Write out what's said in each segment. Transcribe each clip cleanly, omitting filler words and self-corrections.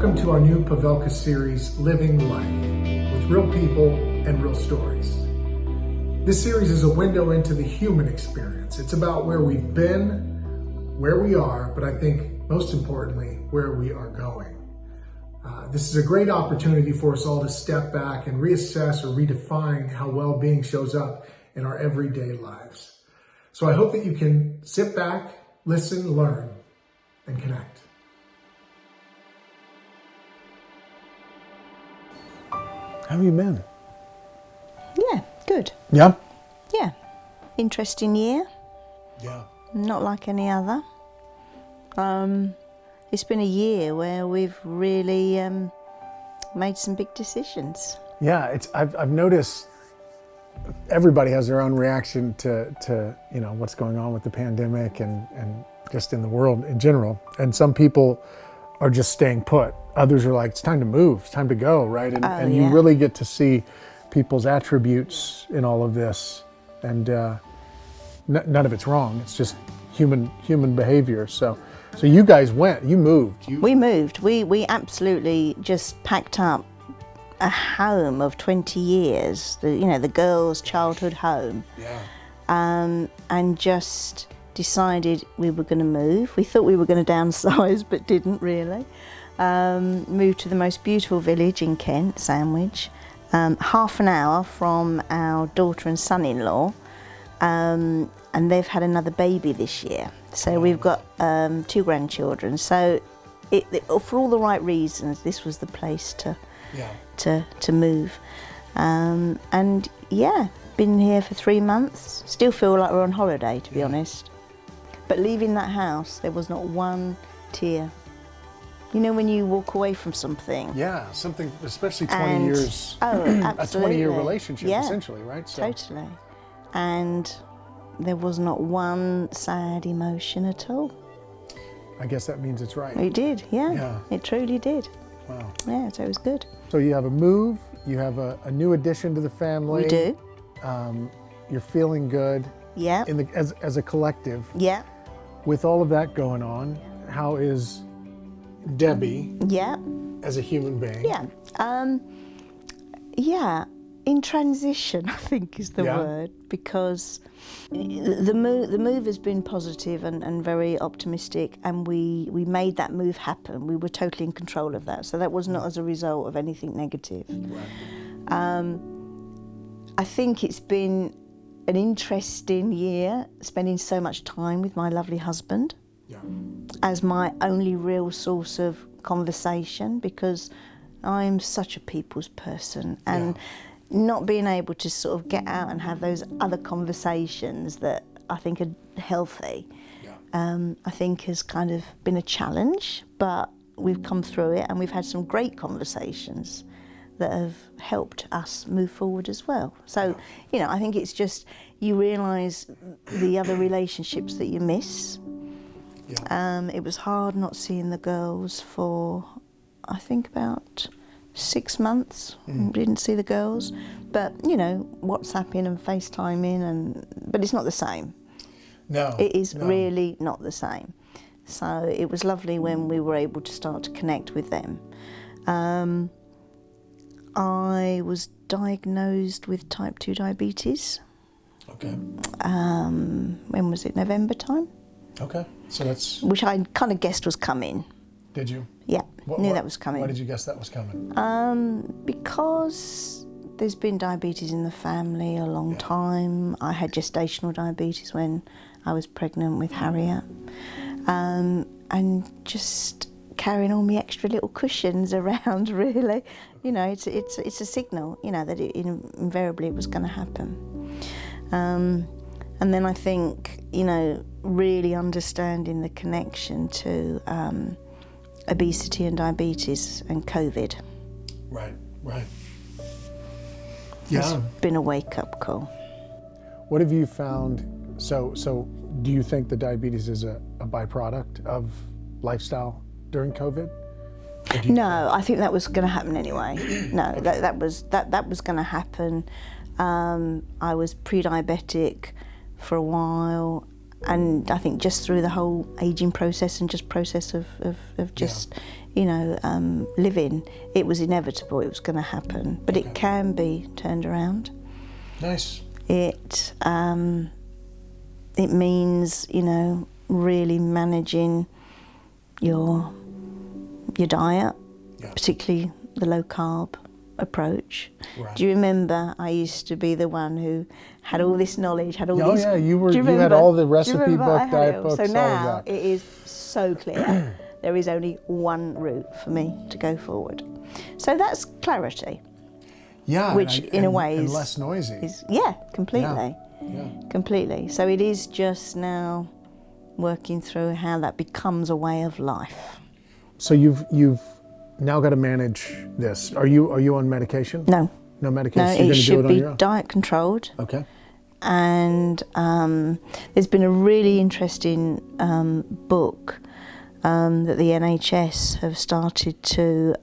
Welcome to our new Pavelka series, Living Life, with real people and real stories. This series is a window into the human experience. It's about where we've been, where we are, but I think most importantly, where we are going. This is a great opportunity for us all to step back and reassess or redefine how well-being shows up in our everyday lives. So I hope that you can sit back, listen, learn, and connect. How have you been? Yeah, good. Yeah? Yeah. Interesting year. Yeah. Not like any other. It's been a year where we've really made some big decisions. Yeah, I've noticed everybody has their own reaction to what's going on with the pandemic and just in the world in general. And some people are just staying put. Others are like, it's time to move, it's time to go, right? And you really get to see people's attributes in all of this. And none of it's wrong. It's just human behavior. So you guys you moved. We moved. We absolutely just packed up a home of 20 years, the girls' childhood home. Yeah. And just decided we were going to move. We thought we were going to downsize, but didn't really. Moved to the most beautiful village in Kent, Sandwich, half an hour from our daughter and son-in-law, and they've had another baby this year. So we've got 2 grandchildren. So for all the right reasons, this was the place to move. And yeah, been here for 3 months. Still feel like we're on holiday, to be honest. But leaving that house, there was not one tear. You know when you walk away from something? Yeah, something, especially 20 years. Oh, absolutely. A 20-year relationship, essentially, right? So. Totally. And there was not one sad emotion at all. I guess that means it's right. It did, yeah. It truly did. Wow. Yeah, so it was good. So you have a move, you have a new addition to the family. We do. You're feeling good. Yeah. As a collective. Yeah. With all of that going on, how is Debbie as a human being? Yeah. In transition, I think is the word, because the move has been positive and very optimistic, and we made that move happen. We were totally in control of that, so that was not as a result of anything negative. Right. I think it's been an interesting year, spending so much time with my lovely husband as my only real source of conversation, because I'm such a people's person, and not being able to sort of get out and have those other conversations that I think are healthy, I think has kind of been a challenge, but we've come through it and we've had some great conversations that have helped us move forward as well. So, I think it's just, you realise the other relationships that you miss. It was hard not seeing the girls for, I think, about 6 months. Didn't see the girls, but WhatsApping and FaceTiming, but it's not the same. No, it is really not the same. So it was lovely when we were able to start to connect with them. I was diagnosed with type 2 diabetes. Okay. When was it? November time? Okay, so that's... Which I kind of guessed was coming. Did you? Yeah, knew that was coming. Why did you guess that was coming? Because there's been diabetes in the family a long time. I had gestational diabetes when I was pregnant with Harriet. And just carrying all my extra little cushions around, really. It's a signal, that invariably it was going to happen. And then I think, really understanding the connection to obesity and diabetes and COVID. Right. It's been a wake-up call. What have you found? So do you think the diabetes is a byproduct of lifestyle during COVID? No, I think that was going to happen anyway. No, that was going to happen. I was pre-diabetic for a while, and I think just through the whole aging process and just process of just, living, it was inevitable, it was going to happen. But it can be turned around. Nice. It means, really managing your diet, particularly the low carb approach. Right. Do you remember I used to be the one who had all this knowledge, had all these... Oh yeah, you had all the recipe book, diet books, so now all of that. It is so clear. There is only one route for me to go forward. So that's clarity. Yeah, which in a way is is less noisy. Completely. Yeah. Completely. So it is just now working through how that becomes a way of life. So you've now got to manage this. Are you on medication? No. No medication? No, You're it should be your own? diet controlled. Okay. And there's been a really interesting book that the NHS have started to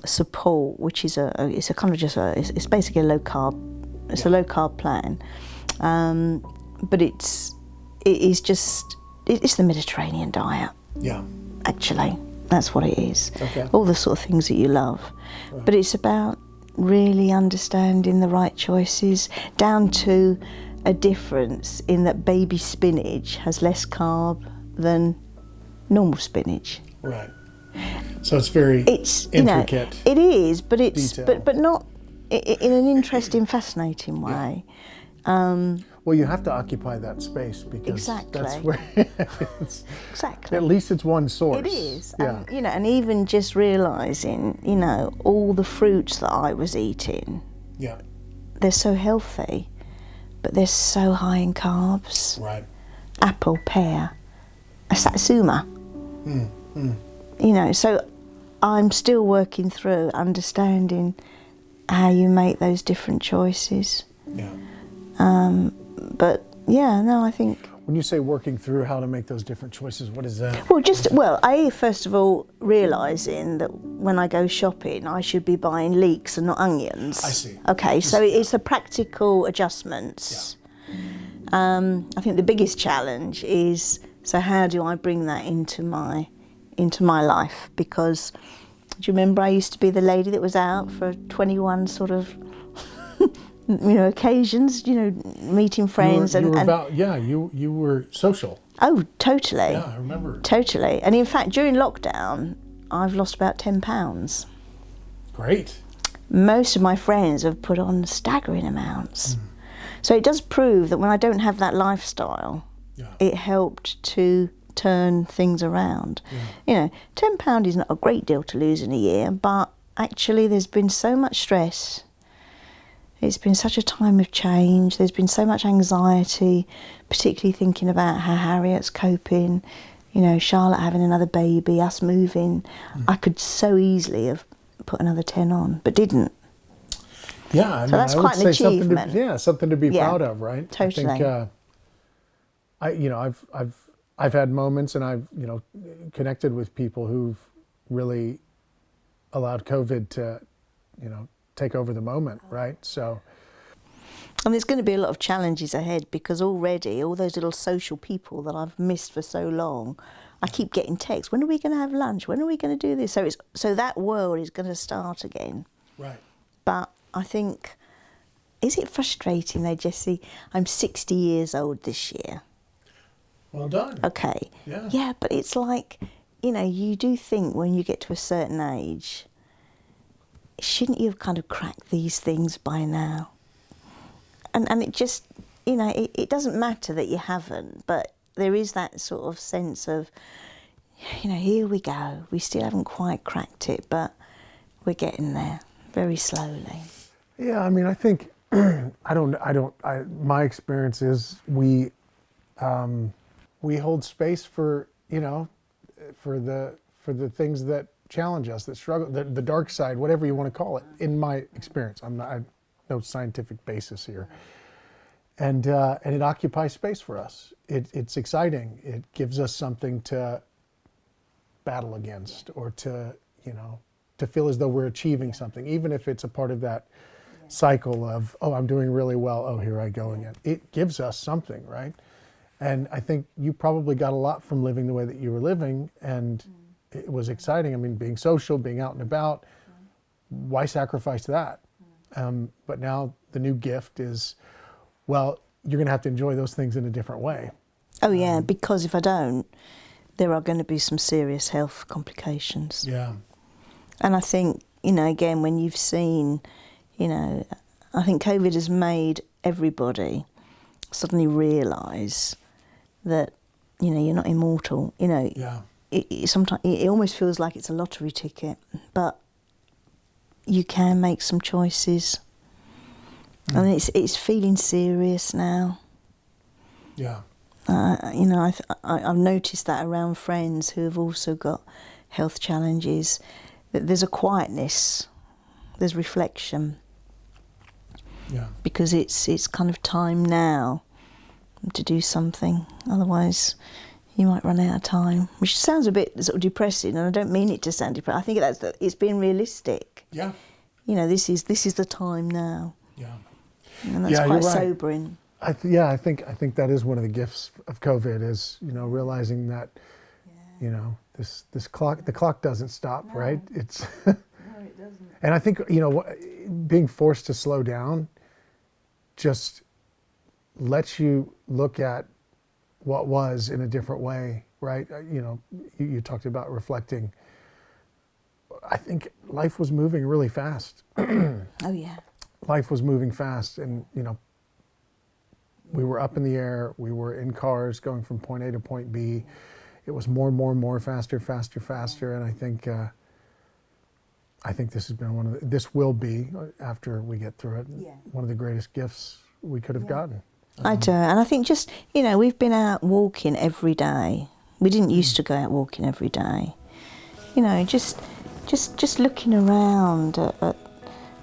support, which is it's basically a low carb. It's a low carb plan, but it's the Mediterranean diet. Yeah. Actually, that's what it is. Okay. All the sort of things that you love, right. But it's about really understanding the right choices, down to a difference in that baby spinach has less carb than normal spinach. Right. So it's very intricate. It is, but it's detail. but not in an interesting, fascinating way. Yeah. Well, you have to occupy that space because that's where exactly. At least it's one source. It is, yeah. And even just realising, all the fruits that I was eating. Yeah. They're so healthy, but they're so high in carbs. Right. Apple, pear, a satsuma. So I'm still working through understanding how you make those different choices. Yeah. But I think... When you say working through how to make those different choices, what is that? First of all, realising that when I go shopping, I should be buying leeks and not onions. I see. Okay, so it's the practical adjustments. Yeah. I think the biggest challenge is, so how do I bring that into my life? Because, do you remember I used to be the lady that was out for 21 sort of... occasions, meeting friends you were social. Oh, totally. Yeah, I remember. Totally. And in fact, during lockdown, I've lost about 10 pounds. Great. Most of my friends have put on staggering amounts. So it does prove that when I don't have that lifestyle, it helped to turn things around. Yeah. £10 is not a great deal to lose in a year, but actually there's been so much stress. It's been such a time of change. There's been so much anxiety, particularly thinking about how Harriet's coping, Charlotte having another baby, us moving. I could so easily have put another 10 on, but didn't. Yeah, so that's quite an achievement. Something to be proud of, right? Totally. I think, I've had moments, and I've connected with people who've really allowed COVID to, take over the moment, right? So, and there's going to be a lot of challenges ahead, because already all those little social people that I've missed for so long, I keep getting texts. When are we going to have lunch? When are we going to do this? So that world is going to start again. Right. But I think, is it frustrating though, Jessie? I'm 60 years old this year. Well done. Okay. Yeah. Yeah, but it's like, you do think when you get to a certain age, shouldn't you have kind of cracked these things by now? And it just, it doesn't matter that you haven't, but there is that sort of sense of, here we go. We still haven't quite cracked it, but we're getting there very slowly. Yeah, I think, my experience is we hold space for, for the things that challenge us, that struggle, the dark side, whatever you want to call it, in my experience. I have no scientific basis here. And it occupies space for us. It's exciting. It gives us something to battle against, or to feel as though we're achieving something, even if it's a part of that cycle of, oh, I'm doing really well, oh, here I go again. It gives us something, right? And I think you probably got a lot from living the way that you were living, and it was exciting. I mean, being social, being out and about, why sacrifice that? But now the new gift is, well, you're going to have to enjoy those things in a different way. Oh yeah, because if I don't, there are going to be some serious health complications. Yeah. And I think, again, when you've seen, I think COVID has made everybody suddenly realise that, you're not immortal. Yeah. Sometimes it almost feels like it's a lottery ticket, but you can make some choices. And it's feeling serious now. Yeah. I've noticed that around friends who have also got health challenges, that there's a quietness, there's reflection. Yeah. Because it's kind of time now to do something. Otherwise, you might run out of time. Which sounds a bit sort of depressing, and I don't mean it to sound depressing. I think it's being realistic. Yeah. This is the time now. Yeah. And that's Yeah, quite you're right. sobering. I think that is one of the gifts of COVID is, realizing that, the clock doesn't stop, right? It's No, it doesn't. And I think, being forced to slow down just lets you look at what was in a different way, right? You talked about reflecting. I think life was moving really fast. Oh yeah. Life was moving fast, and, we were up in the air, we were in cars going from point A to point B. It was more, faster, and I think this has been this will be, after we get through it, one of the greatest gifts we could have gotten. I do, and I think just, we've been out walking every day. We didn't used to go out walking every day. Just looking around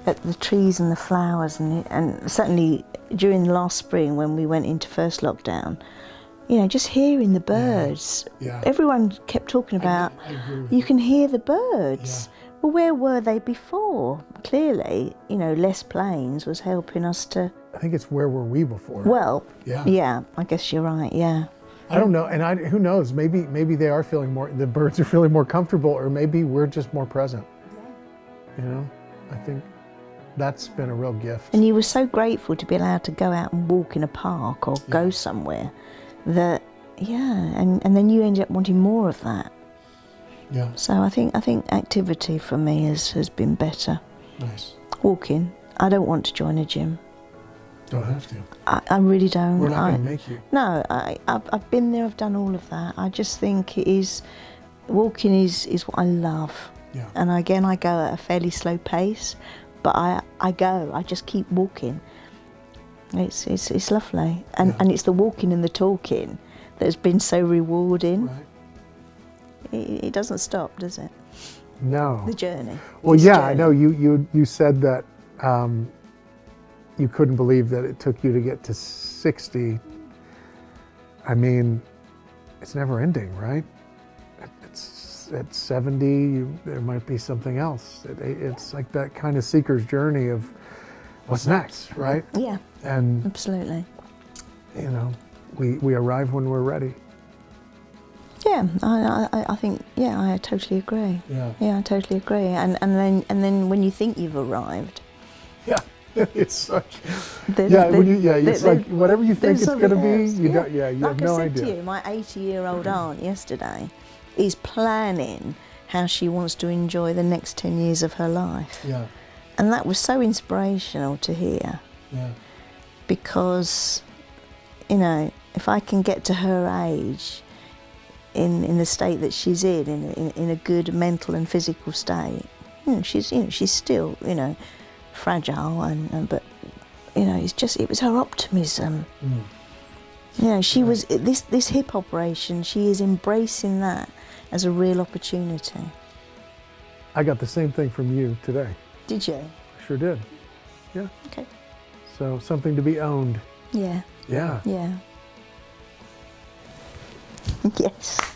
at the trees and the flowers, and certainly during the last spring when we went into first lockdown, just hearing the birds. Yeah. Everyone kept talking about, I agree with you can hear the birds. Yeah. Well, where were they before? Clearly, less planes was helping us to... I think it's where were we before? Well, Yeah. yeah, I guess you're right, yeah. I don't know, and who knows? Maybe they are feeling more. The birds are feeling more comfortable, or maybe we're just more present. Yeah. I think that's been a real gift. And you were so grateful to be allowed to go out and walk in a park or go somewhere that, and then you ended up wanting more of that. Yeah. So I think activity for me has been better. Nice. Walking. I don't want to join a gym. Don't have to. I really don't. We're not going to make you. No, I've been there, I've done all of that. I just think walking is what I love. Yeah. And again, I go at a fairly slow pace, but I just keep walking. It's lovely. And it's the walking and the talking that has been so rewarding. Right. It doesn't stop, does it? No. The journey. Well, This yeah, journey. I know you said that you couldn't believe that it took you to get to 60. I mean, it's never ending, right? It's at 70, there might be something else. It's like that kind of seeker's journey of what's next, right? Yeah, And absolutely. we arrive when we're ready. Yeah, I think, I totally agree. Yeah. Yeah, I totally agree. And then when you think you've arrived, Yeah. It's such. there's- It's like whatever you think it's going to be, you like have no I said idea. to you, my 80-year-old aunt yesterday is planning how she wants to enjoy the next 10 years of her life. Yeah. And that was so inspirational to hear, Yeah. because, if I can get to her age in the state that she's in a good mental and physical state, she's still, fragile, but, it was her optimism. She was, this hip operation, she is embracing that as a real opportunity. I got the same thing from you today. Did you? Sure did. Yeah. Okay. So something to be owned. Yeah. Yeah. Yeah. Yes.